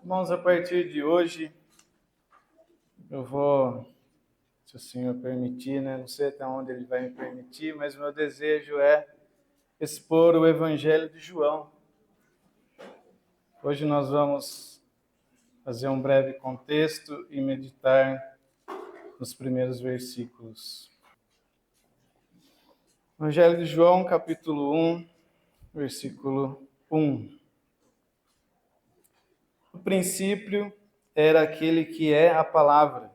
Irmãos, a partir de hoje, eu vou, se o Senhor permitir, né? Não sei até onde Ele vai me permitir, mas meu desejo é expor o Evangelho de João. Hoje nós vamos fazer um breve contexto e meditar nos primeiros versículos. Evangelho de João, capítulo 1, versículo 1. O princípio era aquele que é a palavra.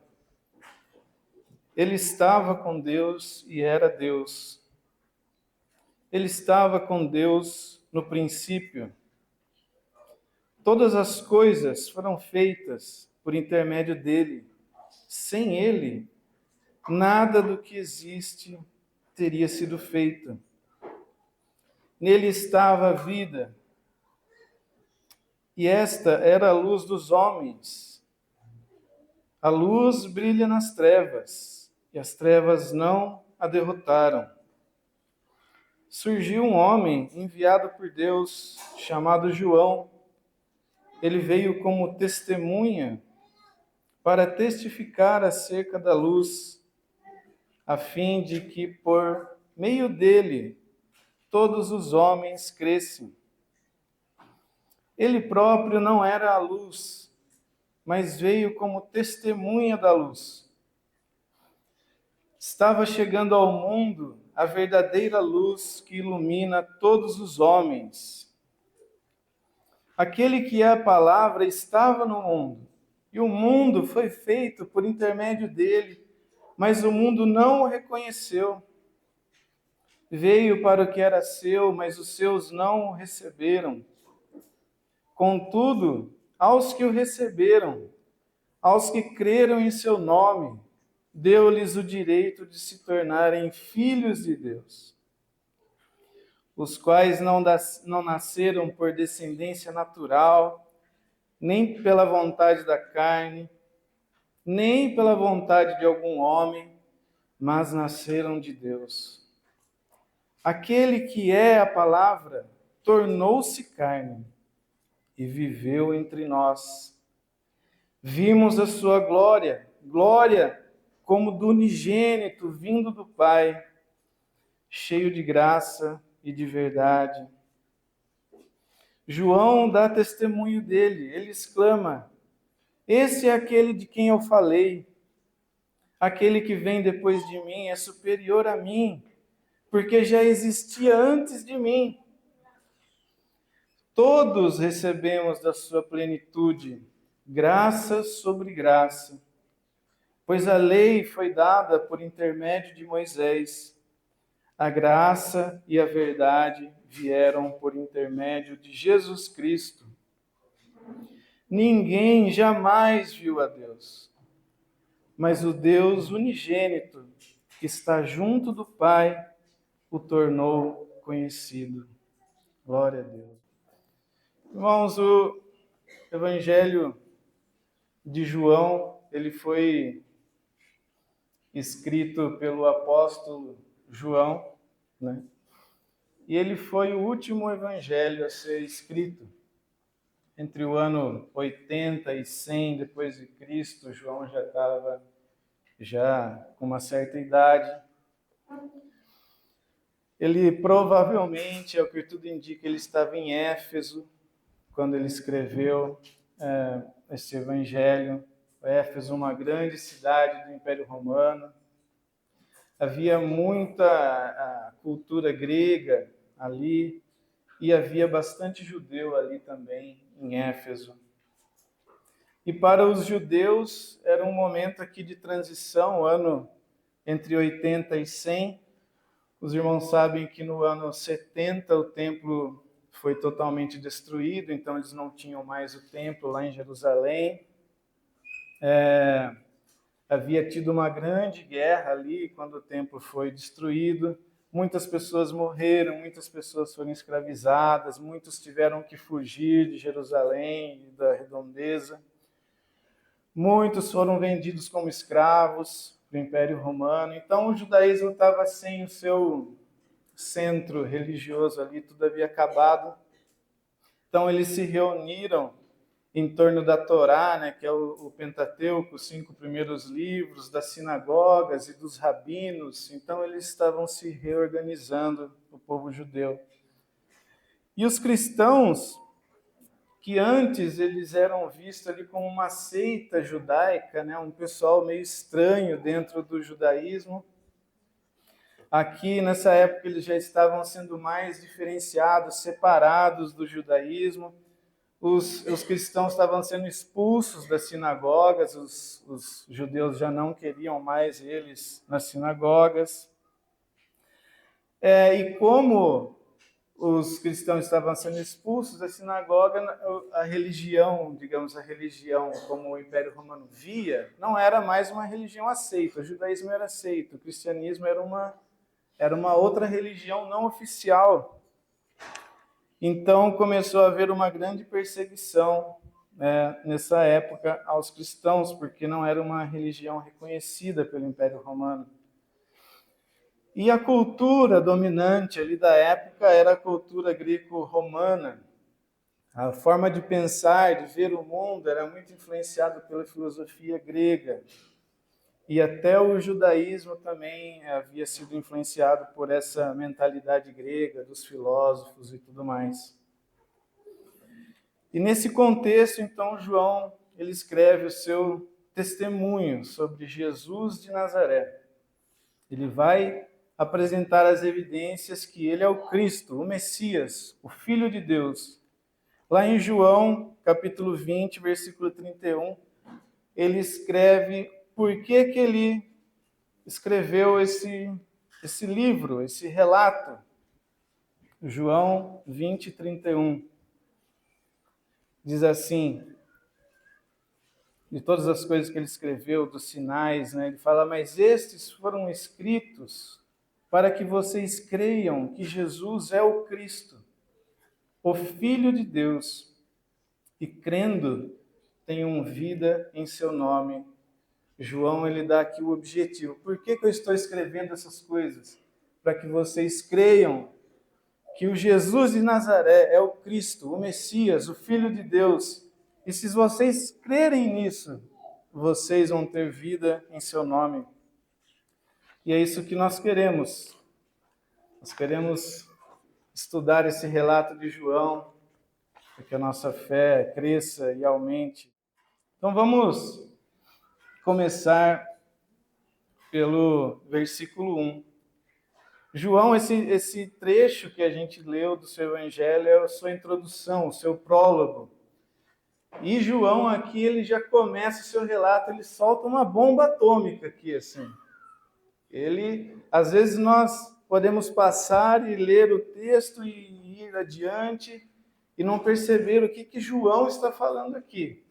Ele estava com Deus e era Deus. Ele estava com Deus no princípio. Todas as coisas foram feitas por intermédio dele. Sem ele, nada do que existe teria sido feito. Nele estava a vida, e esta era a luz dos homens. A luz brilha nas trevas, e as trevas não a derrotaram. Surgiu um homem enviado por Deus, chamado João. Ele veio como testemunha para testificar acerca da luz, a fim de que por meio dele todos os homens crescem. Ele próprio não era a luz, mas veio como testemunha da luz. Estava chegando ao mundo a verdadeira luz que ilumina todos os homens. Aquele que é a palavra estava no mundo, e o mundo foi feito por intermédio dele, mas o mundo não o reconheceu. Veio para o que era seu, mas os seus não o receberam. Contudo, aos que o receberam, aos que creram em seu nome, deu-lhes o direito de se tornarem filhos de Deus, os quais não nasceram por descendência natural, nem pela vontade da carne, nem pela vontade de algum homem, mas nasceram de Deus. Aquele que é a palavra tornou-se carne e viveu entre nós. Vimos a sua glória, glória como do unigênito vindo do Pai, cheio de graça e de verdade. João dá testemunho dele, ele exclama: esse é aquele de quem eu falei. Aquele que vem depois de mim é superior a mim, porque já existia antes de mim. Todos recebemos da sua plenitude, graça sobre graça, pois a lei foi dada por intermédio de Moisés. A graça e a verdade vieram por intermédio de Jesus Cristo. Ninguém jamais viu a Deus, mas o Deus unigênito, que está junto do Pai, o tornou conhecido. Glória a Deus. Irmãos, o Evangelho de João, ele foi escrito pelo apóstolo João, né? E ele foi o último evangelho a ser escrito. Entre o ano 80 e 100 depois de Cristo, João já estava com uma certa idade. Ele provavelmente, é o que tudo indica, ele estava em Éfeso quando ele escreveu esse evangelho. Éfeso, uma grande cidade do Império Romano. Havia muita cultura grega ali e havia bastante judeu ali também em Éfeso. E para os judeus era um momento aqui de transição, ano entre 80 e 100. Os irmãos sabem que no ano 70 o templo foi totalmente destruído, então eles não tinham mais o templo lá em Jerusalém. Havia tido uma grande guerra ali quando o templo foi destruído. Muitas pessoas morreram, muitas pessoas foram escravizadas, muitos tiveram que fugir de Jerusalém e da redondeza. Muitos foram vendidos como escravos para o Império Romano. Então o judaísmo estava sem o seu centro religioso ali, tudo havia acabado. Então eles se reuniram em torno da Torá, né, que é o Pentateuco, os 5 primeiros livros, das sinagogas e dos rabinos. Então, eles estavam se reorganizando, o povo judeu. E os cristãos, que antes eles eram vistos ali como uma seita judaica, né, um pessoal meio estranho dentro do judaísmo, aqui nessa época eles já estavam sendo mais diferenciados, separados do judaísmo. Os cristãos estavam sendo expulsos das sinagogas, os judeus já não queriam mais eles nas sinagogas. E como os cristãos estavam sendo expulsos da sinagoga, a religião, digamos, a religião como o Império Romano via, não era mais uma religião aceita. O judaísmo era aceito, o cristianismo era uma outra religião não oficial. Então começou a haver uma grande perseguição, nessa época aos cristãos, porque não era uma religião reconhecida pelo Império Romano. E a cultura dominante ali da época era a cultura greco-romana. A forma de pensar, de ver o mundo, era muito influenciada pela filosofia grega. E até o judaísmo também havia sido influenciado por essa mentalidade grega, dos filósofos e tudo mais. E nesse contexto, então, João, ele escreve o seu testemunho sobre Jesus de Nazaré. Ele vai apresentar as evidências que ele é o Cristo, o Messias, o Filho de Deus. Lá em João, capítulo 20, versículo 31, ele escreve por que ele escreveu esse livro, esse relato. João 20, 31. Diz assim, de todas as coisas que ele escreveu, dos sinais, né? Ele fala, mas estes foram escritos para que vocês creiam que Jesus é o Cristo, o Filho de Deus, e crendo, tenham vida em seu nome. João, ele dá aqui o objetivo. Por que eu estou escrevendo essas coisas? Para que vocês creiam que o Jesus de Nazaré é o Cristo, o Messias, o Filho de Deus. E se vocês crerem nisso, vocês vão ter vida em seu nome. E é isso que nós queremos. Nós queremos estudar esse relato de João, para que a nossa fé cresça e aumente. Então vamos começar pelo versículo 1. João, esse trecho que a gente leu do seu evangelho é a sua introdução, o seu prólogo. E João aqui, ele já começa o seu relato, ele solta uma bomba atômica aqui, assim. Às vezes nós podemos passar e ler o texto e ir adiante e não perceber o que João está falando aqui.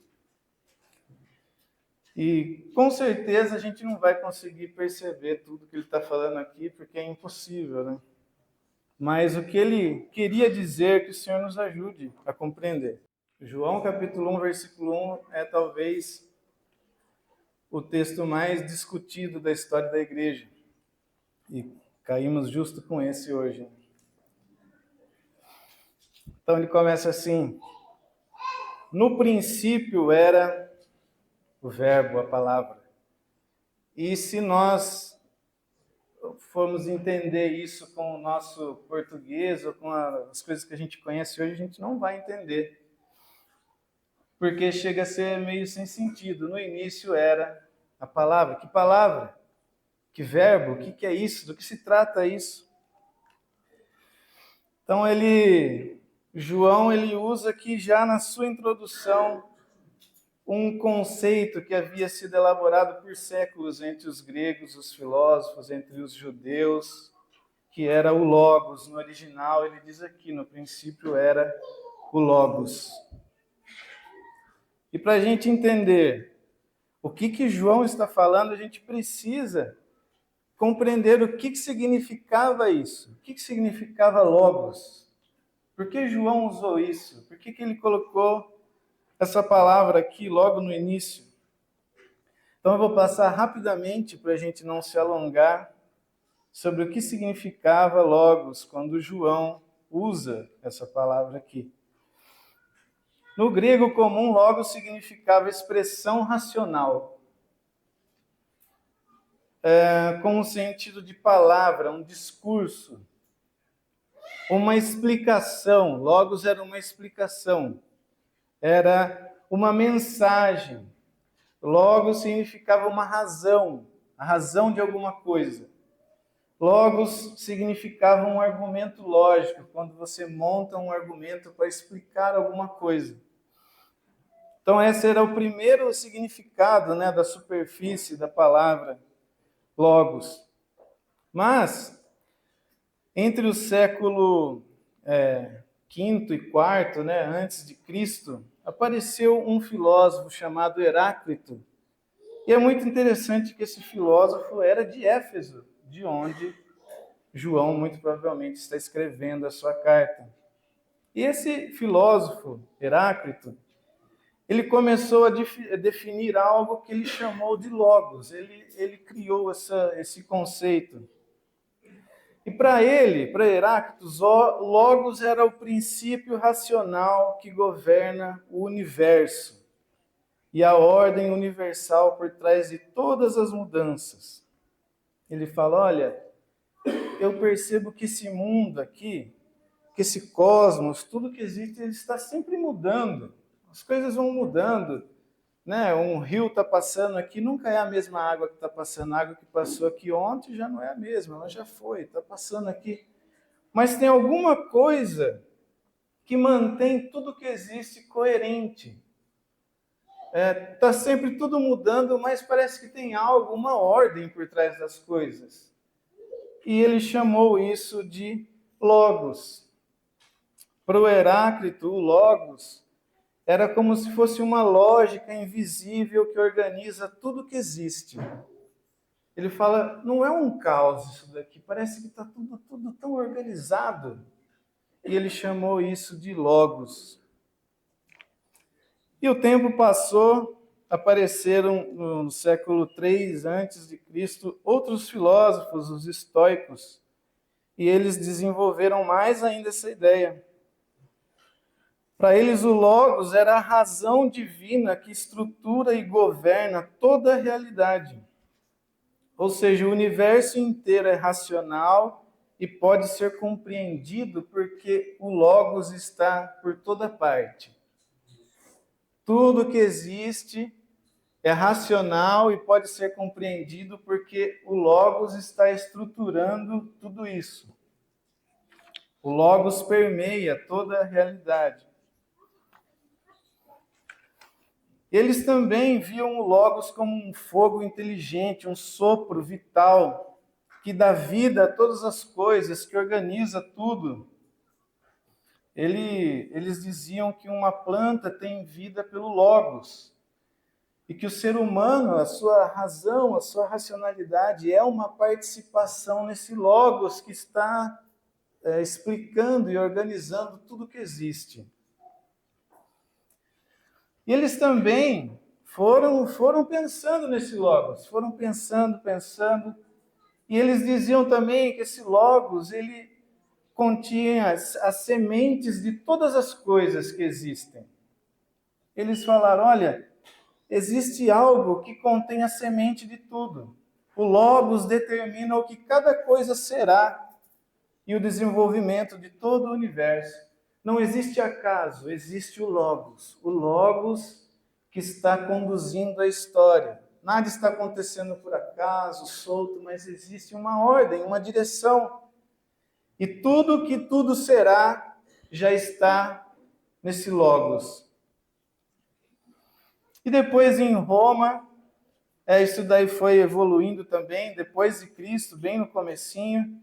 E com certeza a gente não vai conseguir perceber tudo que ele está falando aqui, porque é impossível, né? Mas o que ele queria dizer, que o Senhor nos ajude a compreender. João capítulo 1, versículo 1 é talvez o texto mais discutido da história da igreja. E caímos justo com esse hoje. Então ele começa assim: no princípio era o verbo, a palavra. E se nós formos entender isso com o nosso português ou com as coisas que a gente conhece hoje, a gente não vai entender. Porque chega a ser meio sem sentido. No início era a palavra. Que palavra? Que verbo? O que é isso? Do que se trata isso? Então João, ele usa aqui já na sua introdução um conceito que havia sido elaborado por séculos entre os gregos, os filósofos, entre os judeus, que era o Logos. No original, ele diz aqui, no princípio era o Logos. E para a gente entender o que João está falando, a gente precisa compreender o que significava isso. O que significava Logos? Por que João usou isso? Por que ele colocou essa palavra aqui logo no início? Então eu vou passar rapidamente para a gente não se alongar sobre o que significava Logos quando João usa essa palavra aqui. No grego comum, logos significava expressão racional, com o sentido de palavra, um discurso, uma explicação. Logos era uma explicação, era uma mensagem. Logos significava uma razão, a razão de alguma coisa. Logos significava um argumento lógico, quando você monta um argumento para explicar alguma coisa. Então, esse era o primeiro significado, né, da superfície da palavra logos. Mas, entre o século V e IV, né, antes de Cristo, apareceu um filósofo chamado Heráclito. E é muito interessante que esse filósofo era de Éfeso, de onde João muito provavelmente está escrevendo a sua carta. E esse filósofo, Heráclito, ele começou a definir algo que ele chamou de logos. Ele criou esse conceito. E para Heráclito, logos era o princípio racional que governa o universo e a ordem universal por trás de todas as mudanças. Ele fala, olha, eu percebo que esse mundo aqui, que esse cosmos, tudo que existe, ele está sempre mudando. As coisas vão mudando, né? Um rio está passando aqui, nunca é a mesma água que está passando. A água que passou aqui ontem já não é a mesma, ela já foi, está passando aqui. Mas tem alguma coisa que mantém tudo que existe coerente. Está sempre tudo mudando, mas parece que tem algo, uma ordem por trás das coisas. E ele chamou isso de logos. Para o Heráclito, o logos era como se fosse uma lógica invisível que organiza tudo que existe. Ele fala, não é um caos isso daqui, parece que está tudo tão organizado. E ele chamou isso de logos. E o tempo passou, apareceram no século III a.C. outros filósofos, os estoicos, e eles desenvolveram mais ainda essa ideia. Para eles, o Logos era a razão divina que estrutura e governa toda a realidade. Ou seja, o universo inteiro é racional e pode ser compreendido porque o Logos está por toda parte. Tudo que existe é racional e pode ser compreendido porque o Logos está estruturando tudo isso. O Logos permeia toda a realidade. Eles também viam o Logos como um fogo inteligente, um sopro vital, que dá vida a todas as coisas, que organiza tudo. Eles diziam que uma planta tem vida pelo Logos, e que o ser humano, a sua razão, a sua racionalidade é uma participação nesse Logos que está explicando e organizando tudo que existe. E eles também foram pensando nesse Logos, foram pensando, e eles diziam também que esse Logos, ele continha as sementes de todas as coisas que existem. Eles falaram, olha, existe algo que contém a semente de tudo. O Logos determina o que cada coisa será e o desenvolvimento de todo o universo. Não existe acaso, existe o Logos que está conduzindo a história. Nada está acontecendo por acaso, solto, mas existe uma ordem, uma direção. E tudo que tudo será já está nesse Logos. E depois em Roma, isso daí foi evoluindo também, depois de Cristo, bem no comecinho,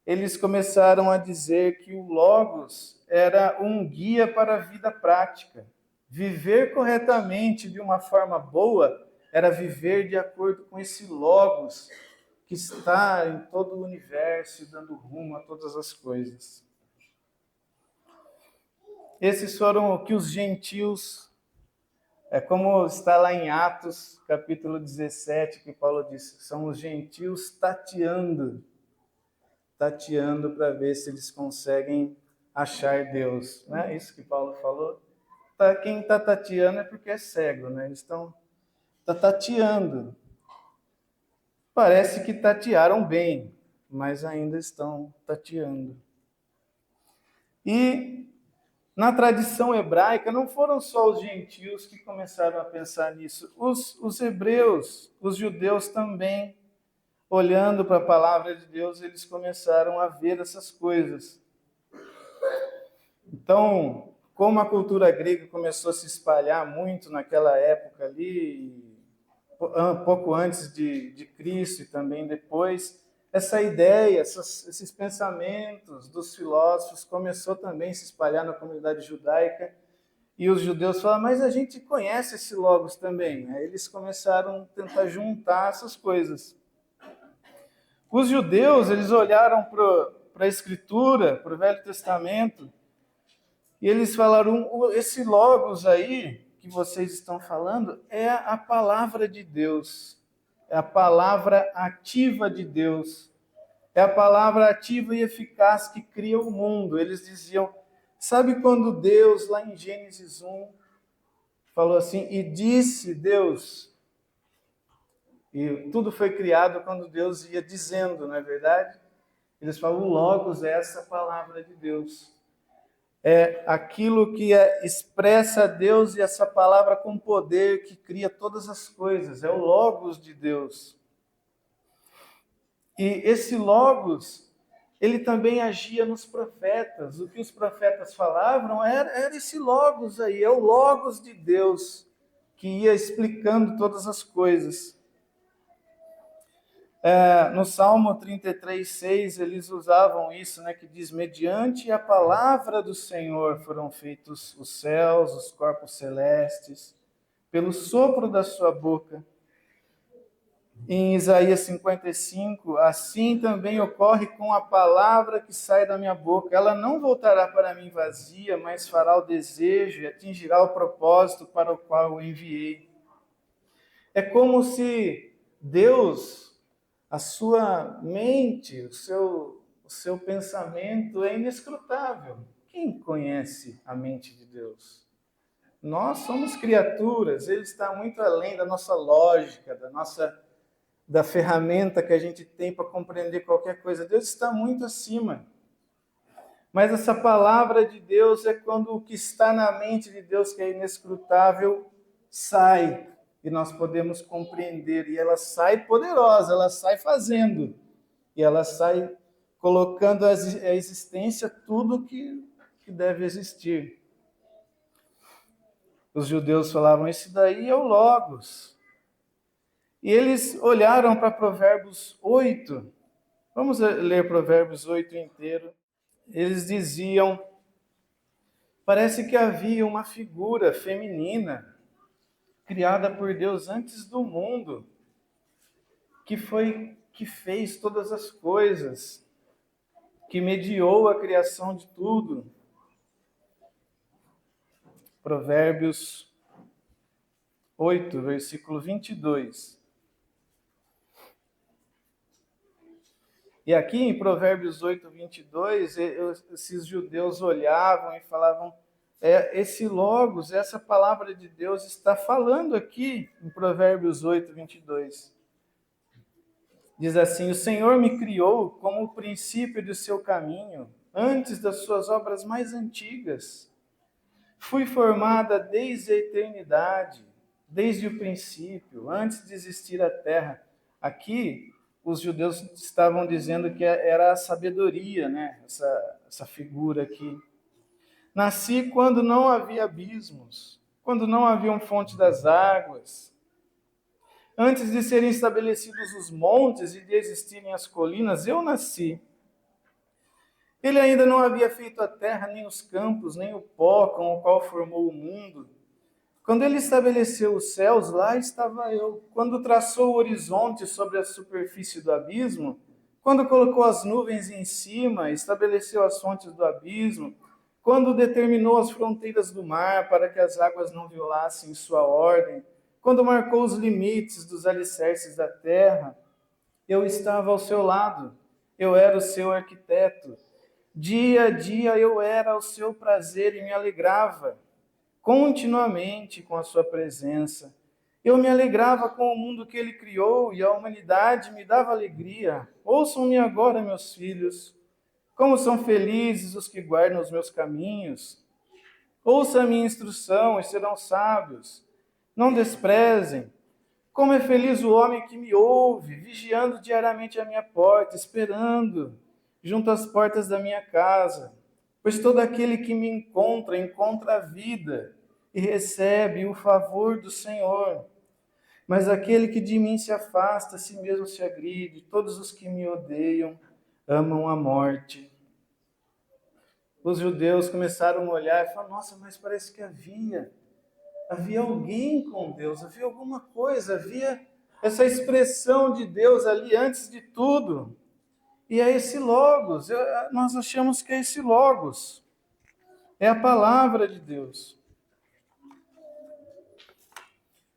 eles começaram a dizer que o Logos era um guia para a vida prática. Viver corretamente de uma forma boa era viver de acordo com esse Logos que está em todo o universo, dando rumo a todas as coisas. Esses foram o que os gentios, como está lá em Atos, capítulo 17, que Paulo disse, são os gentios tateando para ver se eles conseguem achar Deus. Não é isso que Paulo falou? Quem está tateando é porque é cego, né? Eles estão tateando. Parece que tatearam bem, mas ainda estão tateando. E na tradição hebraica, não foram só os gentios que começaram a pensar nisso. Os hebreus, os judeus também, olhando para a palavra de Deus, eles começaram a ver essas coisas. Então, como a cultura grega começou a se espalhar muito naquela época ali, pouco antes de Cristo e também depois, essa ideia, esses pensamentos dos filósofos começou também a se espalhar na comunidade judaica, e os judeus falaram, mas a gente conhece esse Logos também. Aí eles começaram a tentar juntar essas coisas. Os judeus, eles olharam para a Escritura, para o Velho Testamento, e eles falaram, esse Logos aí, que vocês estão falando, é a palavra de Deus. É a palavra ativa de Deus. É a palavra ativa e eficaz que cria o mundo. Eles diziam, sabe quando Deus, lá em Gênesis 1, falou assim, e disse Deus, e tudo foi criado quando Deus ia dizendo, não é verdade? Eles falam, o Logos é essa palavra de Deus. É aquilo que expressa Deus e essa palavra com poder que cria todas as coisas. É o Logos de Deus. E esse Logos, ele também agia nos profetas. O que os profetas falavam era esse Logos aí, é o Logos de Deus, que ia explicando todas as coisas. No Salmo 33:6, eles usavam isso, né, que diz, mediante a palavra do Senhor foram feitos os céus, os corpos celestes, pelo sopro da sua boca. Em Isaías 55, assim também ocorre com a palavra que sai da minha boca. Ela não voltará para mim vazia, mas fará o desejo e atingirá o propósito para o qual eu enviei. É como se Deus, a sua mente, o seu pensamento é inescrutável. Quem conhece a mente de Deus? Nós somos criaturas, ele está muito além da nossa lógica, da ferramenta que a gente tem para compreender qualquer coisa. Deus está muito acima. Mas essa palavra de Deus é quando o que está na mente de Deus, que é inescrutável, sai e nós podemos compreender. E ela sai poderosa, ela sai fazendo. E ela sai colocando à existência tudo que deve existir. Os judeus falavam, esse daí é o Logos. E eles olharam para Provérbios 8. Vamos ler Provérbios 8 inteiro. Eles diziam, parece que havia uma figura feminina criada por Deus antes do mundo, que fez todas as coisas, que mediou a criação de tudo. Provérbios 8, versículo 22. E aqui em Provérbios 8, 22, esses judeus olhavam e falavam, esse Logos, essa palavra de Deus está falando aqui em Provérbios 8, 22. Diz assim, o Senhor me criou como o princípio do seu caminho, antes das suas obras mais antigas. Fui formada desde a eternidade, desde o princípio, antes de existir a terra. Aqui, os judeus estavam dizendo que era a sabedoria, né? Essa figura aqui. Nasci quando não havia abismos, quando não haviam fonte das águas. Antes de serem estabelecidos os montes e de existirem as colinas, eu nasci. Ele ainda não havia feito a terra, nem os campos, nem o pó com o qual formou o mundo. Quando ele estabeleceu os céus, lá estava eu. Quando traçou o horizonte sobre a superfície do abismo, quando colocou as nuvens em cima, estabeleceu as fontes do abismo, quando determinou as fronteiras do mar para que as águas não violassem sua ordem, quando marcou os limites dos alicerces da terra, eu estava ao seu lado, eu era o seu arquiteto. Dia a dia eu era ao seu prazer e me alegrava. continuamente com a sua presença. Eu me alegrava com o mundo que ele criou e a humanidade me dava alegria. Ouçam-me agora, meus filhos, como são felizes os que guardam os meus caminhos. Ouçam a minha instrução e serão sábios. Não desprezem. Como é feliz o homem que me ouve, vigiando diariamente a minha porta, esperando junto às portas da minha casa. Pois todo aquele que me encontra, encontra a vida e recebe o favor do Senhor. Mas aquele que de mim se afasta, a si mesmo se agride. Todos os que me odeiam amam a morte. Os judeus começaram a olhar e falaram, nossa, mas parece que havia alguém com Deus, havia alguma coisa, havia essa expressão de Deus ali antes de tudo. E é esse Logos, nós achamos que é esse Logos, é a palavra de Deus.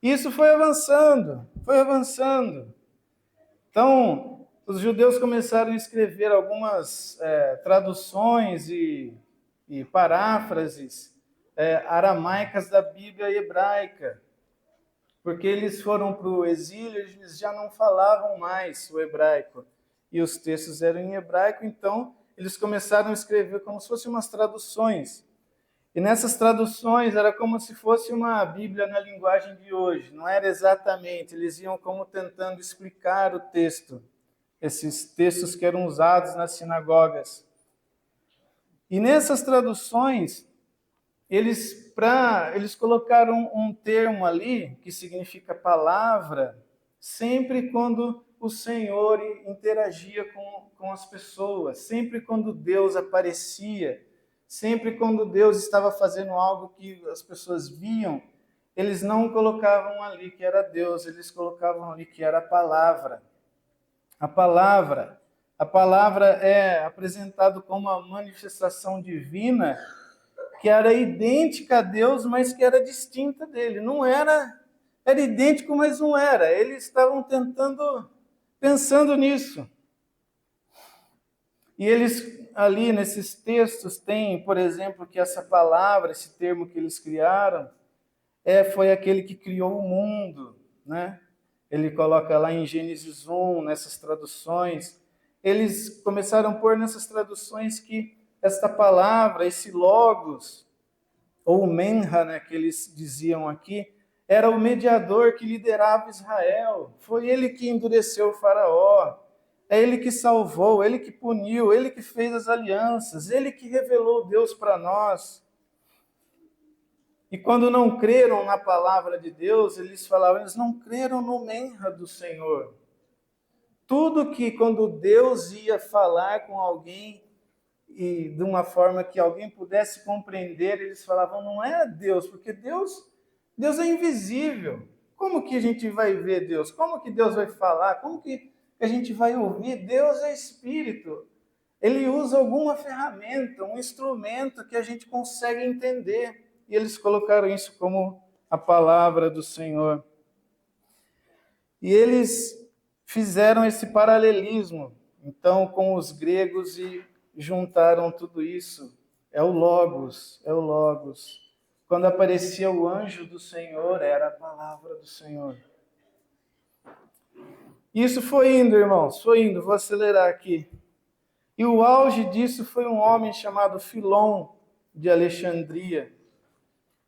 Isso foi avançando, foi avançando. Então, os judeus começaram a escrever algumas traduções e paráfrases aramaicas da Bíblia hebraica, porque eles foram para o exílio, eles já não falavam mais o hebraico, e os textos eram em hebraico, então eles começaram a escrever como se fossem umas traduções. E nessas traduções era como se fosse uma Bíblia na linguagem de hoje, não era exatamente, eles iam como tentando explicar o texto, esses textos que eram usados nas sinagogas. E nessas traduções, eles colocaram um termo ali, que significa palavra, sempre quando o Senhor interagia com as pessoas, sempre quando Deus aparecia, sempre quando Deus estava fazendo algo que as pessoas viam, eles não colocavam ali que era Deus, eles colocavam ali que era a palavra. A palavra é apresentada como uma manifestação divina que era idêntica a Deus, mas que era distinta dele. Não era idêntico, mas não era. Eles estavam pensando nisso. E eles ali nesses textos têm, por exemplo, que essa palavra, esse termo que eles criaram, foi aquele que criou o mundo, né? Ele coloca lá em Gênesis 1, nessas traduções. Eles começaram a pôr nessas traduções que esta palavra, esse logos, ou menha, né, que eles diziam aqui, era o mediador que liderava Israel. Foi ele que endureceu o faraó. É ele que salvou, ele que puniu, ele que fez as alianças, ele que revelou Deus para nós. E quando não creram na palavra de Deus, eles falavam, eles não creram no menha do Senhor. Tudo que quando Deus ia falar com alguém, e de uma forma que alguém pudesse compreender, eles falavam, não é Deus, porque Deus é invisível. Como que a gente vai ver Deus? Como que Deus vai falar? Como que a gente vai ouvir? Deus é Espírito. Ele usa alguma ferramenta, um instrumento que a gente consegue entender. E eles colocaram isso como a palavra do Senhor. E eles fizeram esse paralelismo, então, com os gregos e juntaram tudo isso. É o Logos, é o Logos. Quando aparecia o anjo do Senhor, era a palavra do Senhor. Isso foi indo, irmãos, foi indo. Vou acelerar aqui. E o auge disso foi um homem chamado Filon, de Alexandria.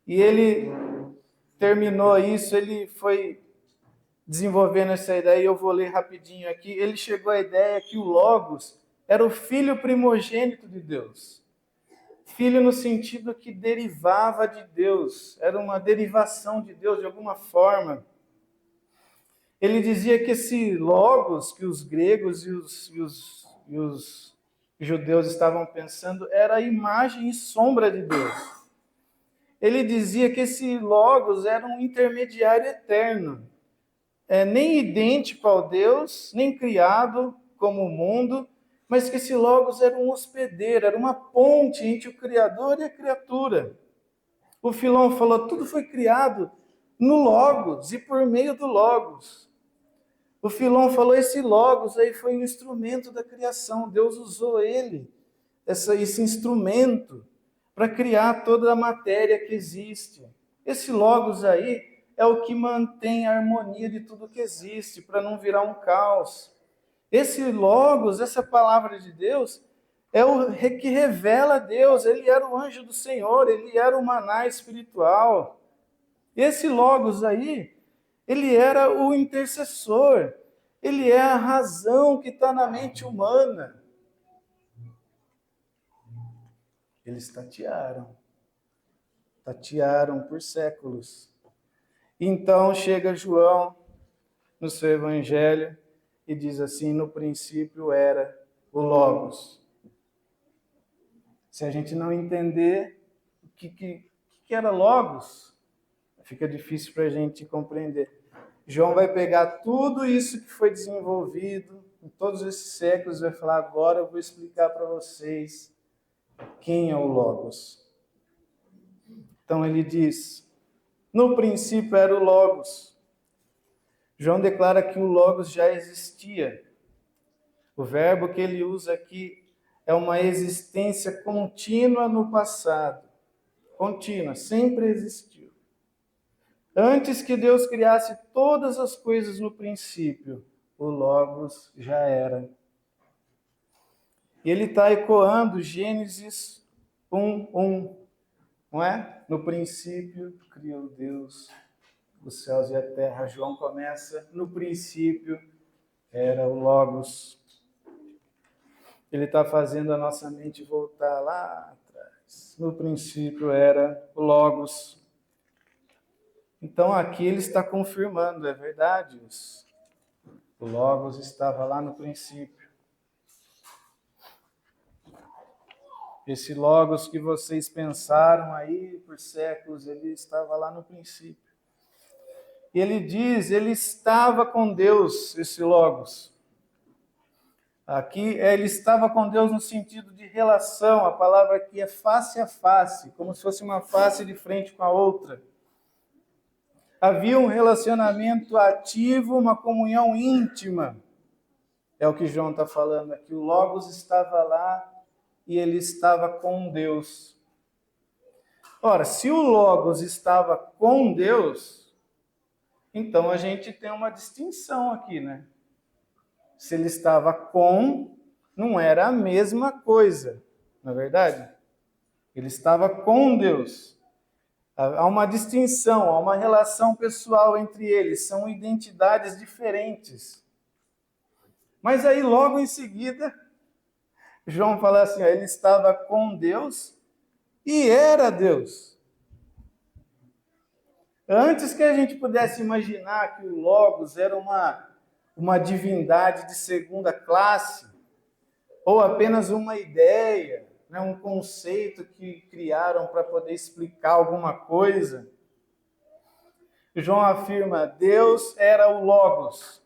E ele terminou isso, ele foi desenvolvendo essa ideia, e eu vou ler rapidinho aqui. Ele chegou à ideia que o Logos era o filho primogênito de Deus. Filho no sentido que derivava de Deus, era uma derivação de Deus de alguma forma. Ele dizia que esse Logos, que os gregos e os judeus estavam pensando, era a imagem e sombra de Deus. Ele dizia que esse Logos era um intermediário eterno, nem idêntico ao Deus, nem criado como o mundo, mas que esse Logos era um hospedeiro, era uma ponte entre o Criador e a criatura. O Filon falou, tudo foi criado no Logos e por meio do Logos. O Filon falou, esse Logos aí foi um instrumento da criação, Deus usou ele, esse instrumento, para criar toda a matéria que existe. Esse Logos aí é o que mantém a harmonia de tudo que existe, para não virar um caos. Esse Logos, essa palavra de Deus, é o que revela Deus. Ele era o anjo do Senhor, ele era o maná espiritual. Esse Logos aí, ele era o intercessor, ele é a razão que está na mente humana. Eles tatearam por séculos. Então chega João no seu evangelho e diz assim: no princípio era o Logos. Se a gente não entender o que era Logos, fica difícil para a gente compreender. João vai pegar tudo isso que foi desenvolvido em todos esses séculos e vai falar: agora eu vou explicar para vocês quem é o Logos. Então ele diz: no princípio era o Logos. João declara que o Logos já existia. O verbo que ele usa aqui é uma existência contínua no passado. Contínua, sempre existiu. Antes que Deus criasse todas as coisas no princípio, o Logos já era. E ele está ecoando Gênesis 1:1, não é? No princípio criou Deus os céus e a terra. João começa: no princípio era o Logos. Ele está fazendo a nossa mente voltar lá atrás. No princípio era o Logos. Então aqui ele está confirmando, é verdade isso. O Logos estava lá no princípio. Esse Logos que vocês pensaram aí por séculos, ele estava lá no princípio. E ele diz, ele estava com Deus, esse Logos. Aqui, ele estava com Deus no sentido de relação. A palavra aqui é face a face, como se fosse uma face de frente com a outra. Havia um relacionamento ativo, uma comunhão íntima. É o que João está falando aqui. O Logos estava lá e ele estava com Deus. Ora, se o Logos estava com Deus, então a gente tem uma distinção aqui, né? Se ele estava com, não era a mesma coisa, não é verdade? Ele estava com Deus. Há uma distinção, há uma relação pessoal entre eles, são identidades diferentes. Mas aí, logo em seguida, João fala assim, ó, ele estava com Deus e era Deus. Antes que a gente pudesse imaginar que o Logos era uma divindade de segunda classe, ou apenas uma ideia, né, um conceito que criaram para poder explicar alguma coisa, João afirma, Deus era o Logos.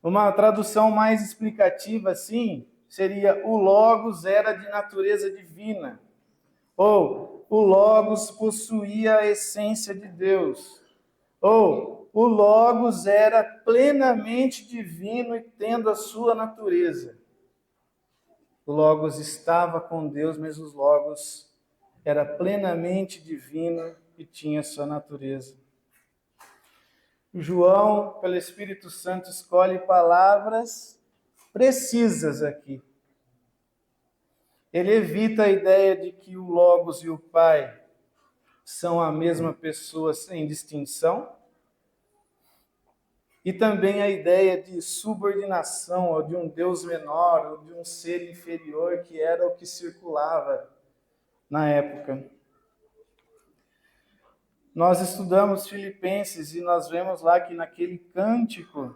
Uma tradução mais explicativa, assim, seria o Logos era de natureza divina, ou o Logos possuía a essência de Deus, ou o Logos era plenamente divino e tendo a sua natureza. O Logos estava com Deus, mas o Logos era plenamente divino e tinha sua natureza. João, pelo Espírito Santo, escolhe palavras precisas aqui. Ele evita a ideia de que o Logos e o Pai são a mesma pessoa sem distinção. E também a ideia de subordinação, ou de um Deus menor, ou de um ser inferior, que era o que circulava na época. Nós estudamos Filipenses e nós vemos lá que naquele cântico,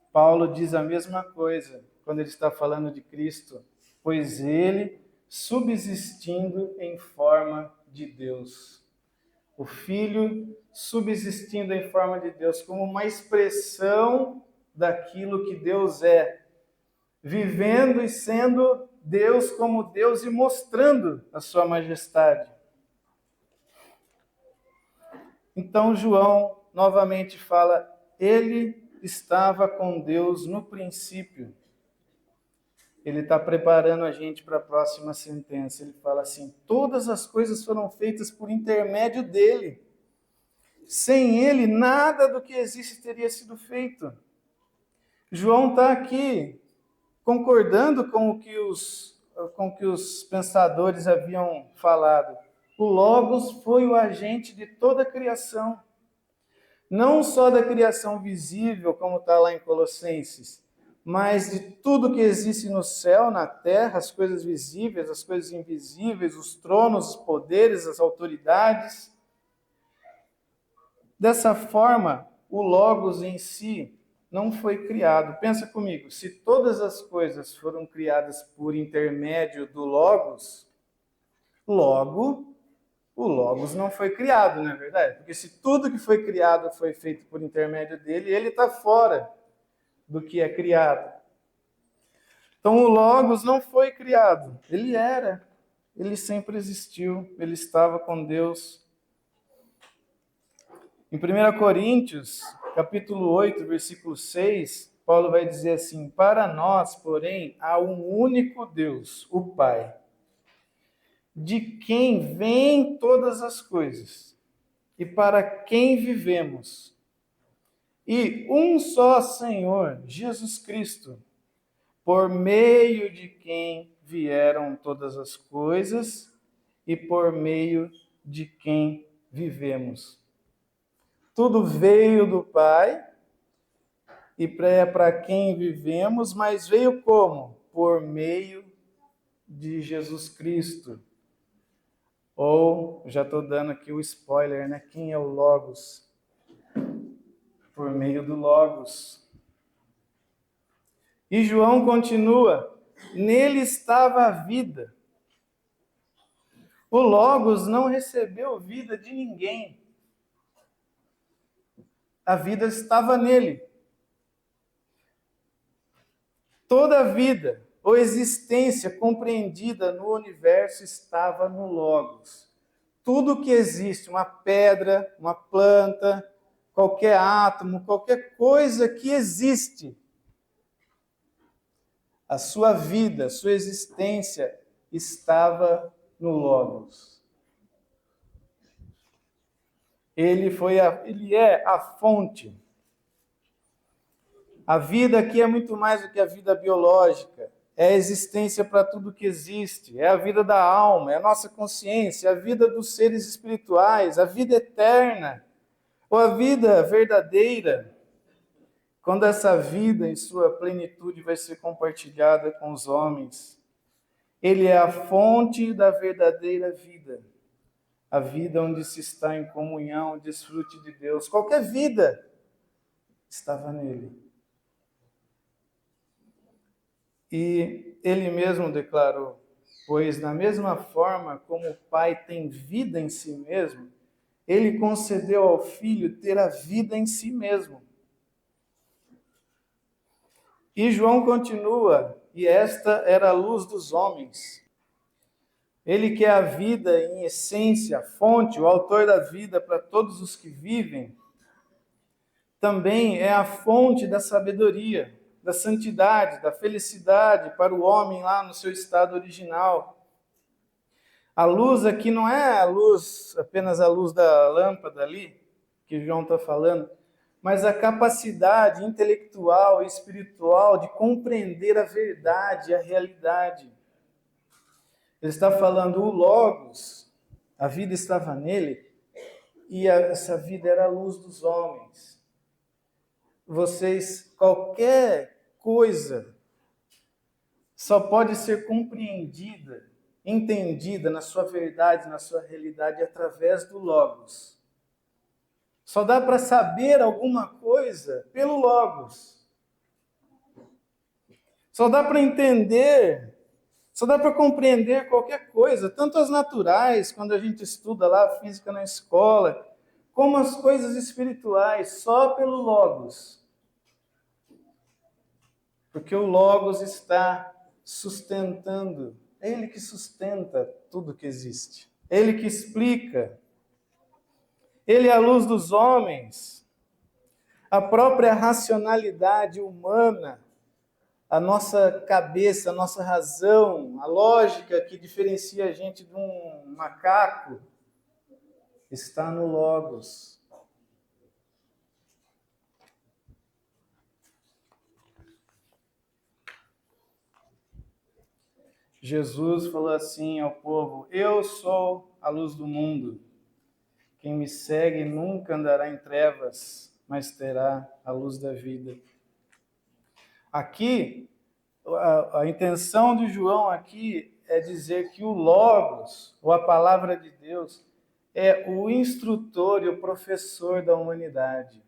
Paulo diz a mesma coisa, quando ele está falando de Cristo, pois ele, subsistindo em forma de Deus. O Filho subsistindo em forma de Deus, como uma expressão daquilo que Deus é, vivendo e sendo Deus como Deus e mostrando a sua majestade. Então João novamente fala, ele estava com Deus no princípio. ele está preparando a gente para a próxima sentença. Ele fala assim: todas as coisas foram feitas por intermédio dele. Sem ele, nada do que existe teria sido feito. João está aqui concordando com o que os pensadores haviam falado. O Logos foi o agente de toda a criação. Não só da criação visível, como está lá em Colossenses, mas de tudo que existe no céu, na terra, as coisas visíveis, as coisas invisíveis, os tronos, os poderes, as autoridades. Dessa forma, o Logos em si não foi criado. Pensa comigo, se todas as coisas foram criadas por intermédio do Logos, logo, o Logos não foi criado, não é verdade? Porque se tudo que foi criado foi feito por intermédio dele, ele está fora do que é criado. Então o Logos não foi criado, ele sempre existiu, ele estava com Deus. Em 1 Coríntios, capítulo 8, versículo 6, Paulo vai dizer assim: para nós, porém, há um único Deus, o Pai, de quem vêm todas as coisas, e para quem vivemos, e um só Senhor, Jesus Cristo, por meio de quem vieram todas as coisas e por meio de quem vivemos. Tudo veio do Pai e é para quem vivemos, mas veio como? Por meio de Jesus Cristo. Ou, já estou dando aqui o spoiler, né? Quem é o Logos? Por meio do Logos. E João continua: nele estava a vida. O Logos não recebeu vida de ninguém. A vida estava nele. Toda a vida ou existência compreendida no universo estava no Logos. Tudo que existe, uma pedra, uma planta, qualquer átomo, qualquer coisa que existe, a sua vida, a sua existência estava no Logos. Ele é a fonte. A vida aqui é muito mais do que a vida biológica. É a existência para tudo que existe. É a vida da alma, é a nossa consciência, é a vida dos seres espirituais, a vida eterna, ou a vida verdadeira. Quando essa vida em sua plenitude vai ser compartilhada com os homens. Ele é a fonte da verdadeira vida. A vida onde se está em comunhão, desfrute de Deus. Qualquer vida estava nele. E ele mesmo declarou: pois da mesma forma como o Pai tem vida em si mesmo, ele concedeu ao Filho ter a vida em si mesmo. E João continua: e esta era a luz dos homens. Ele que é a vida em essência, a fonte, o autor da vida para todos os que vivem, também é a fonte da sabedoria, da santidade, da felicidade para o homem lá no seu estado original. A luz aqui não é a luz, apenas a luz da lâmpada ali, que João está falando, mas a capacidade intelectual e espiritual de compreender a verdade, a realidade. Ele está falando o Logos, a vida estava nele, e essa vida era a luz dos homens. Vocês, qualquer coisa só pode ser compreendida, entendida na sua verdade, na sua realidade, através do Logos. Só dá para saber alguma coisa pelo Logos. Só dá para entender, só dá para compreender qualquer coisa, tanto as naturais, quando a gente estuda lá a física na escola, como as coisas espirituais, só pelo Logos. Porque o Logos está sustentando, é ele que sustenta tudo que existe. É ele que explica. Ele é a luz dos homens. A própria racionalidade humana a nossa cabeça, a nossa razão, a lógica que diferencia a gente de um macaco, está no Logos. Jesus falou assim ao povo: eu sou a luz do mundo. Quem me segue nunca andará em trevas, mas terá a luz da vida. Aqui, a intenção de João aqui é dizer que o Logos, ou a palavra de Deus, é o instrutor e o professor da humanidade.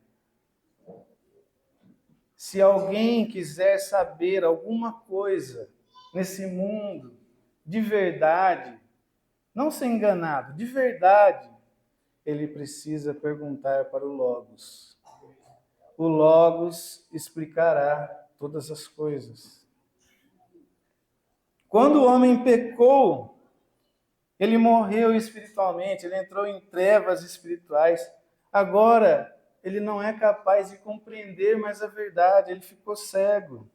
Se alguém quiser saber alguma coisa nesse mundo, de verdade, não ser enganado, de verdade, ele precisa perguntar para o Logos. O Logos explicará todas as coisas. Quando o homem pecou, ele morreu espiritualmente, ele entrou em trevas espirituais. Agora, ele não é capaz de compreender mais a verdade, ele ficou cego.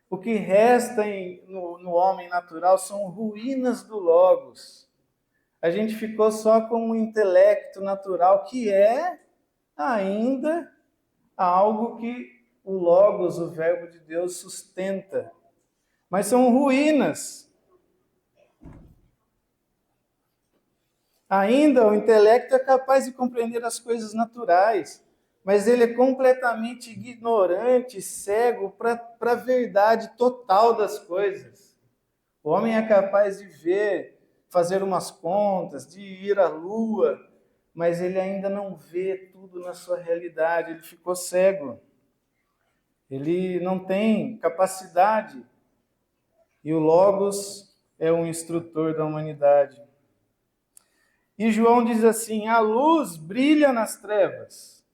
O que resta no homem natural são ruínas do Logos. A gente ficou só com o intelecto natural, que é ainda algo que o Logos, o Verbo de Deus, sustenta. Mas são ruínas. Ainda o intelecto é capaz de compreender as coisas naturais, mas ele é completamente ignorante, cego para a verdade total das coisas. O homem é capaz de ver, fazer umas contas, de ir à lua, mas ele ainda não vê tudo na sua realidade, ele ficou cego. Ele não tem capacidade. E o Logos é o instrutor da humanidade. E João diz assim: a luz brilha nas trevas.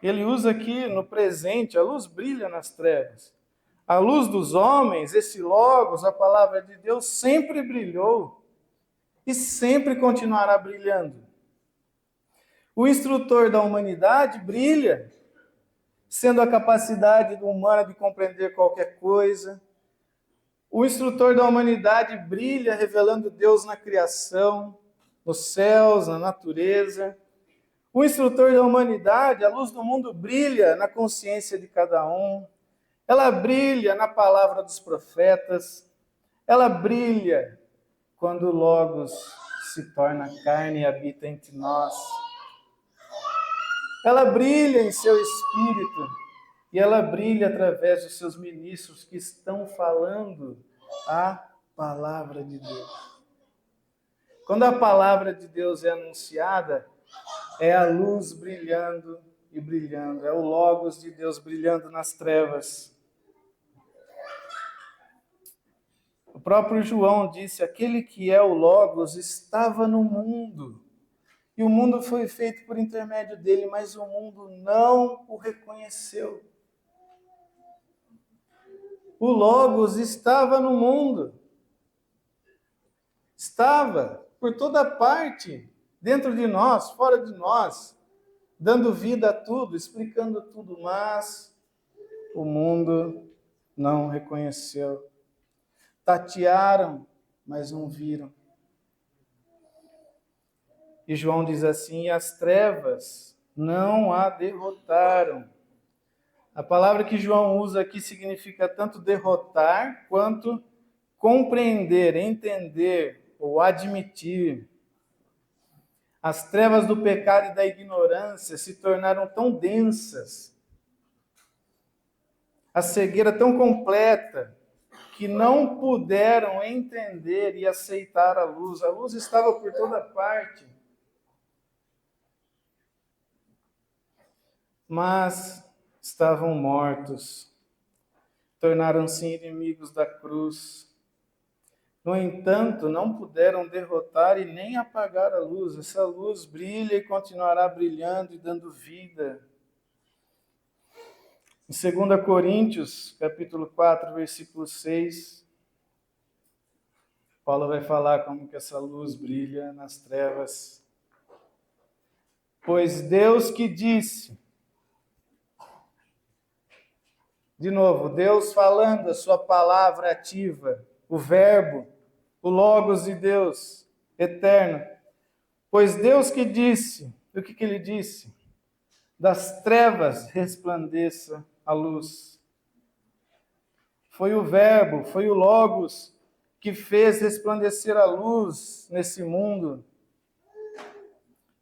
Ele usa aqui no presente, a luz brilha nas trevas. A luz dos homens, esse Logos, a palavra de Deus, sempre brilhou e sempre continuará brilhando. O instrutor da humanidade brilha, sendo a capacidade humana de compreender qualquer coisa. O instrutor da humanidade brilha, revelando Deus na criação, nos céus, na natureza. O instrutor da humanidade, a luz do mundo, brilha na consciência de cada um. Ela brilha na palavra dos profetas. Ela brilha quando o Logos se torna carne e habita entre nós. Ela brilha em seu espírito e ela brilha através dos seus ministros que estão falando a palavra de Deus. Quando a palavra de Deus é anunciada, é a luz brilhando e brilhando, é o Logos de Deus brilhando nas trevas. O próprio João disse: aquele que é o Logos estava no mundo, e o mundo foi feito por intermédio dele, mas o mundo não o reconheceu. O Logos estava no mundo, estava por toda parte, dentro de nós, fora de nós, dando vida a tudo, explicando tudo, mas o mundo não reconheceu. Tatearam, mas não viram. E João diz assim: e as trevas não a derrotaram. A palavra que João usa aqui significa tanto derrotar quanto compreender, entender ou admitir. As trevas do pecado e da ignorância se tornaram tão densas, a cegueira tão completa, que não puderam entender e aceitar a luz. A luz estava por toda parte. Mas estavam mortos, tornaram-se inimigos da cruz. No entanto, não puderam derrotar e nem apagar a luz. Essa luz brilha e continuará brilhando e dando vida. Em 2 Coríntios, capítulo 4, versículo 6, Paulo vai falar como que essa luz brilha nas trevas. Pois Deus que disse: De novo, Deus falando a sua palavra ativa, o Verbo, o Logos de Deus, eterno. Pois Deus que disse, o que ele disse? Das trevas resplandeça a luz. Foi o Verbo, foi o Logos que fez resplandecer a luz nesse mundo.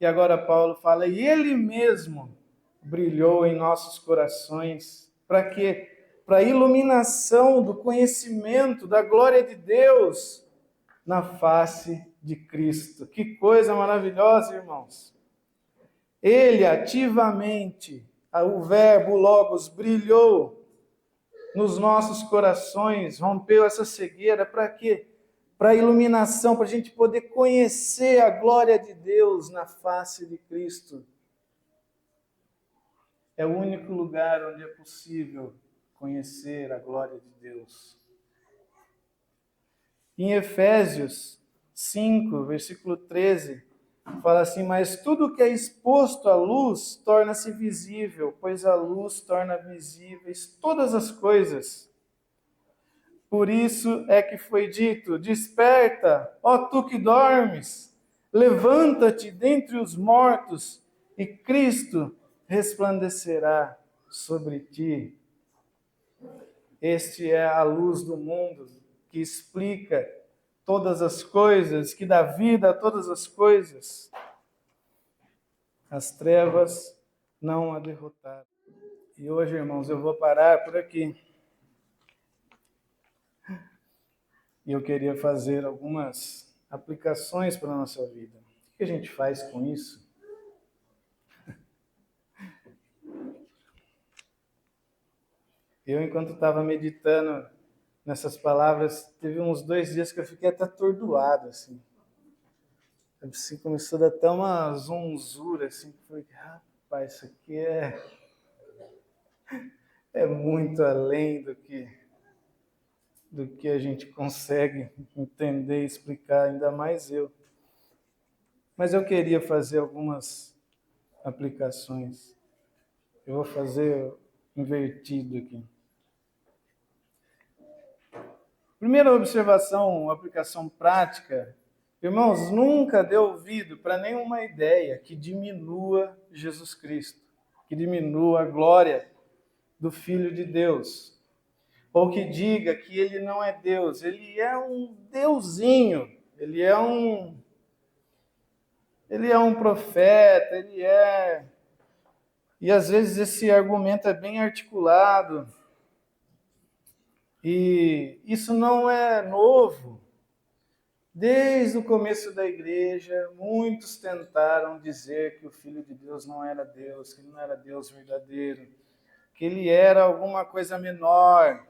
E agora Paulo fala, e ele mesmo brilhou em nossos corações. Para quê? Para a iluminação do conhecimento da glória de Deus na face de Cristo. Que coisa maravilhosa, irmãos. Ele ativamente, o Verbo, o Logos, brilhou nos nossos corações, rompeu essa cegueira. Para quê? Para a iluminação, para a gente poder conhecer a glória de Deus na face de Cristo. É o único lugar onde é possível conhecer a glória de Deus. Em Efésios 5, versículo 13, fala assim, mas tudo que é exposto à luz torna-se visível, pois a luz torna visíveis todas as coisas. Por isso é que foi dito, desperta, ó tu que dormes, levanta-te dentre os mortos, e Cristo resplandecerá sobre ti. Este é a luz do mundo, que explica todas as coisas, que dá vida a todas as coisas. As trevas não a derrotaram. E hoje, irmãos, eu vou parar por aqui. E eu queria fazer algumas aplicações para a nossa vida. O que a gente faz com isso? Eu, enquanto estava meditando nessas palavras, teve uns 2 dias que eu fiquei até atordoado, assim. Assim, começou a dar até uma zonzura, assim, que foi, rapaz, isso aqui é muito além do que a gente consegue entender e explicar, ainda mais eu. Mas eu queria fazer algumas aplicações. Eu vou fazer invertido aqui. Primeira observação, aplicação prática. Irmãos, nunca dê ouvido para nenhuma ideia que diminua Jesus Cristo, que diminua a glória do Filho de Deus, ou que diga que ele não é Deus, ele é um deusinho, ele é um profeta, E às vezes esse argumento é bem articulado, e isso não é novo. Desde o começo da igreja, muitos tentaram dizer que o Filho de Deus não era Deus, que ele não era Deus verdadeiro, que ele era alguma coisa menor.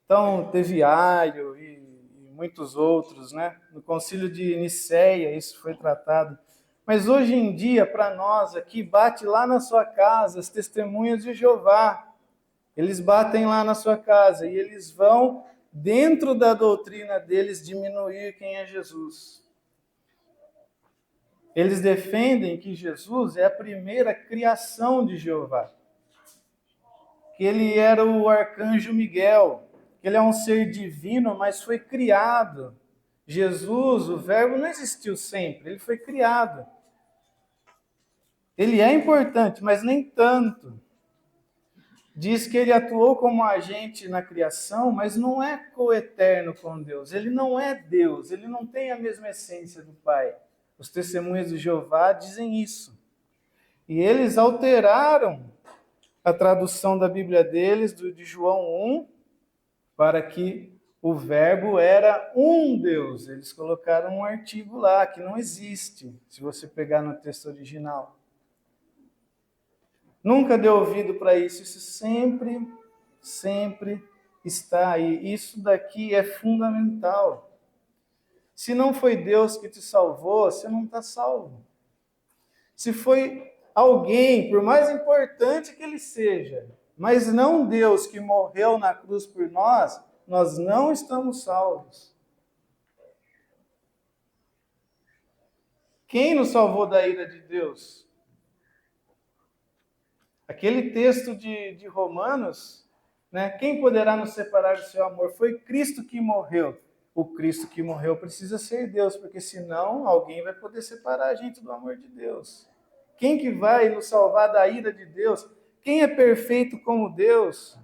Então, teve Ario e muitos outros, né? No Concílio de Nicéia isso foi tratado. Mas hoje em dia, para nós aqui, bate lá na sua casa as testemunhas de Jeová. Eles batem lá na sua casa e eles vão, dentro da doutrina deles, diminuir quem é Jesus. Eles defendem que Jesus é a primeira criação de Jeová, que ele era o arcanjo Miguel, que ele é um ser divino, mas foi criado. Jesus, o Verbo, não existiu sempre, ele foi criado. Ele é importante, mas nem tanto. Diz que ele atuou como agente na criação, mas não é coeterno com Deus. Ele não é Deus, ele não tem a mesma essência do Pai. Os testemunhas de Jeová dizem isso. E eles alteraram a tradução da Bíblia deles, de João 1, para que o Verbo era um Deus. Eles colocaram um artigo lá, que não existe, se você pegar no texto original. Nunca dê ouvido para isso, isso sempre está aí. Isso daqui é fundamental. Se não foi Deus que te salvou, você não está salvo. Se foi alguém, por mais importante que ele seja, mas não Deus que morreu na cruz por nós, nós não estamos salvos. Quem nos salvou da ira de Deus? Aquele texto de Romanos, né? Quem poderá nos separar do seu amor? Foi Cristo que morreu. O Cristo que morreu precisa ser Deus, porque senão alguém vai poder separar a gente do amor de Deus. Quem que vai nos salvar da ira de Deus? Quem é perfeito como Deus?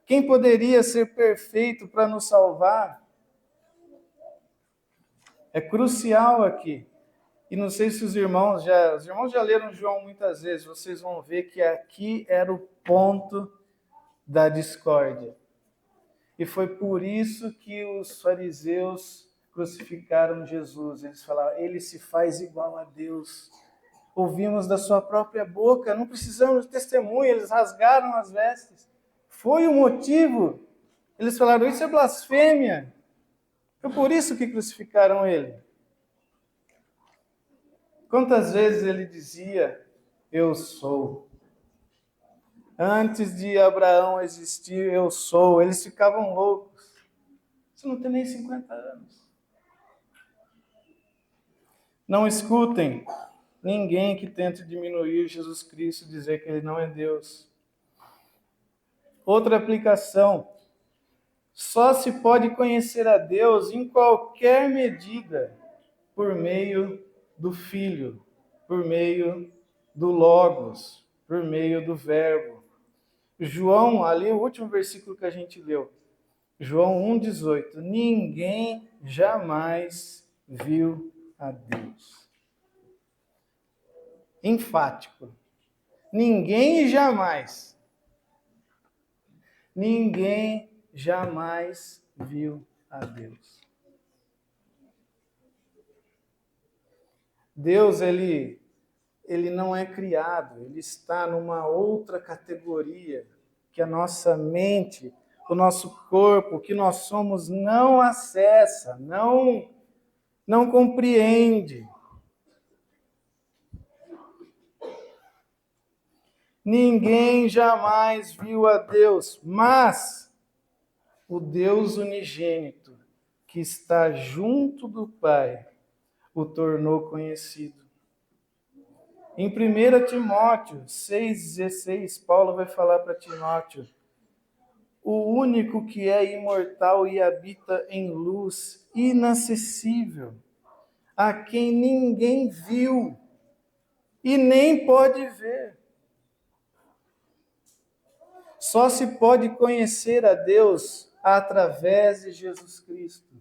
Quem poderia ser perfeito para nos salvar? É crucial aqui. E não sei se os irmãos já leram João muitas vezes, vocês vão ver que aqui era o ponto da discórdia. E foi por isso que os fariseus crucificaram Jesus. Eles falaram, ele se faz igual a Deus. Ouvimos da sua própria boca, não precisamos de testemunha, eles rasgaram as vestes. Foi o motivo. Eles falaram, isso é blasfêmia. Foi por isso que crucificaram ele. Quantas vezes ele dizia, eu sou. Antes de Abraão existir, eu sou. Eles ficavam loucos. Você não tem nem 50 anos. Não escutem ninguém que tente diminuir Jesus Cristo, dizer que ele não é Deus. Outra aplicação. Só se pode conhecer a Deus em qualquer medida por meio do Filho, por meio do Logos, por meio do Verbo. João, ali o último versículo que a gente leu, João 1,18. Ninguém jamais viu a Deus. Enfático. Ninguém e jamais. Ninguém jamais viu a Deus. Deus, ele não é criado, ele está numa outra categoria que a nossa mente, o nosso corpo, o que nós somos não acessa, não compreende. Ninguém jamais viu a Deus, mas o Deus unigênito, que está junto do Pai, o tornou conhecido. Em 1 Timóteo 6,16, Paulo vai falar para Timóteo, o único que é imortal e habita em luz inacessível, a quem ninguém viu e nem pode ver. Só se pode conhecer a Deus através de Jesus Cristo,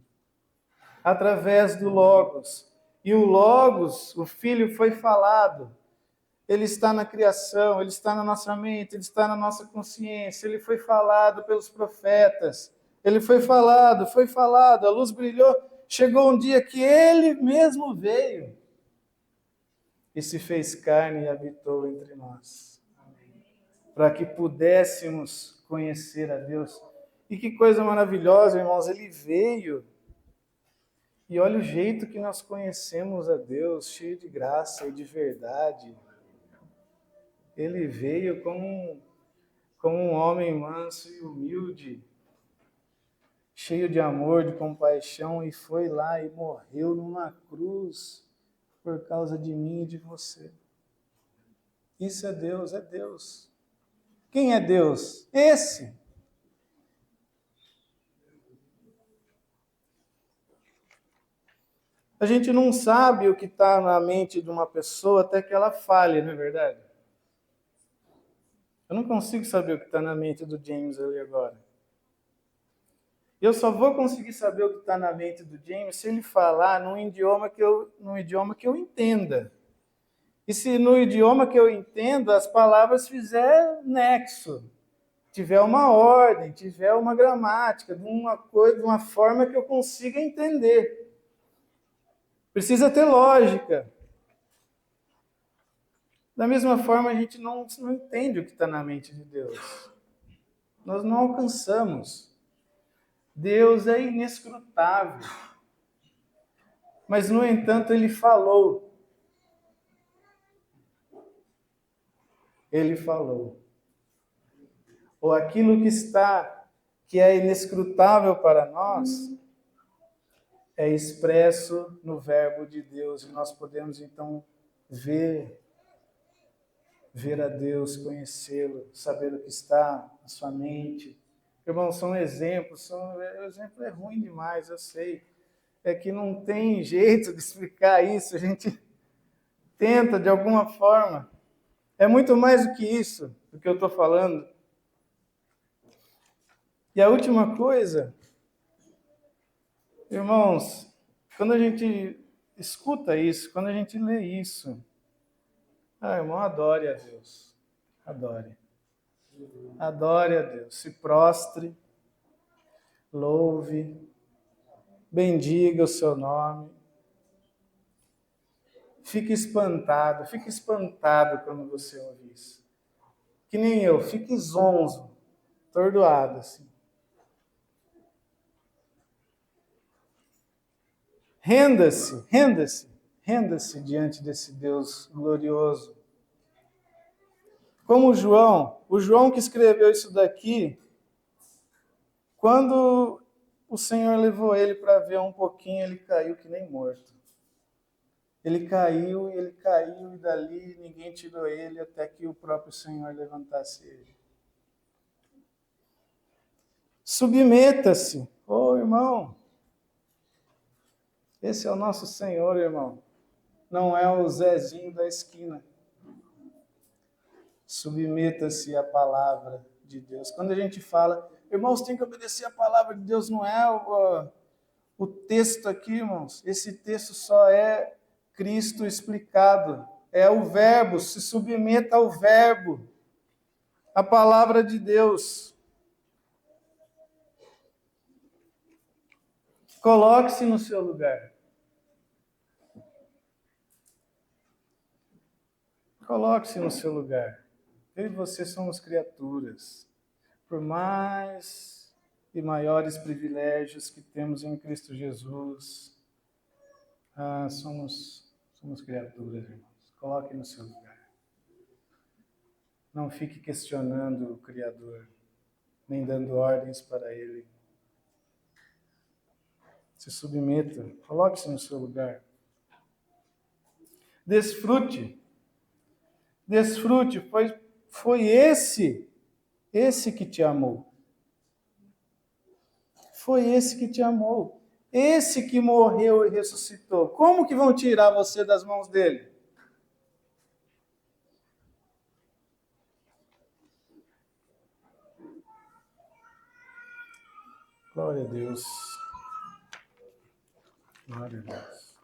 através do Logos. E o Logos, o Filho, foi falado. Ele está na criação, ele está na nossa mente, ele está na nossa consciência, ele foi falado pelos profetas, ele foi falado, a luz brilhou, chegou um dia que ele mesmo veio e se fez carne e habitou entre nós, para que pudéssemos conhecer a Deus. E que coisa maravilhosa, irmãos, ele veio. E olha o jeito que nós conhecemos a Deus, cheio de graça e de verdade. Ele veio como um homem manso e humilde, cheio de amor, de compaixão, e foi lá e morreu numa cruz por causa de mim e de você. Isso é Deus, é Deus. Quem é Deus? Esse. A gente não sabe o que está na mente de uma pessoa até que ela fale, não é verdade? Eu não consigo saber o que está na mente do James ali agora. Eu só vou conseguir saber o que está na mente do James se ele falar num idioma que eu entenda. E se no idioma que eu entendo as palavras fizer nexo, tiver uma ordem, tiver uma gramática, de uma forma que eu consiga entender. Precisa ter lógica. Da mesma forma, a gente não entende o que está na mente de Deus. Nós não alcançamos. Deus é inescrutável. Mas, no entanto, ele falou. Ele falou. Ou aquilo que é inescrutável para nós, é expresso no verbo de Deus. E nós podemos, então, ver ver a Deus, conhecê-lo, saber o que está na sua mente. Irmãos, são exemplos, o exemplo é ruim demais, eu sei. É que não tem jeito de explicar isso, a gente tenta de alguma forma. É muito mais do que isso, do que eu estou falando. E a última coisa, irmãos, quando a gente escuta isso, quando a gente lê isso, irmão, adore a Deus. Adore. Adore a Deus. Se prostre, louve, bendiga o seu nome. Fique espantado quando você ouve isso. Que nem eu, fique zonzo, atordoado assim. Renda-se diante desse Deus glorioso. Como o João que escreveu isso daqui, quando o Senhor levou ele para ver um pouquinho, ele caiu que nem morto. Ele caiu, e dali ninguém tirou ele até que o próprio Senhor levantasse ele. Submeta-se, irmão. Esse é o nosso Senhor, irmão. Não é o Zezinho da esquina. Submeta-se à palavra de Deus. Quando a gente fala, irmãos, tem que obedecer a palavra de Deus, não é o texto aqui, irmãos. Esse texto só é Cristo explicado. É o verbo, se submeta ao verbo, a palavra de Deus. Coloque-se no seu lugar. Coloque-se no seu lugar. Eu e você somos criaturas. Por mais e maiores privilégios que temos em Cristo Jesus, somos criaturas, irmãos. Coloque no seu lugar. Não fique questionando o Criador, nem dando ordens para Ele. Se submeta, coloque-se no seu lugar. Desfrute, foi esse que te amou. Foi esse que te amou. Esse que morreu e ressuscitou. Como que vão tirar você das mãos dele? Glória a Deus. Glória a Deus.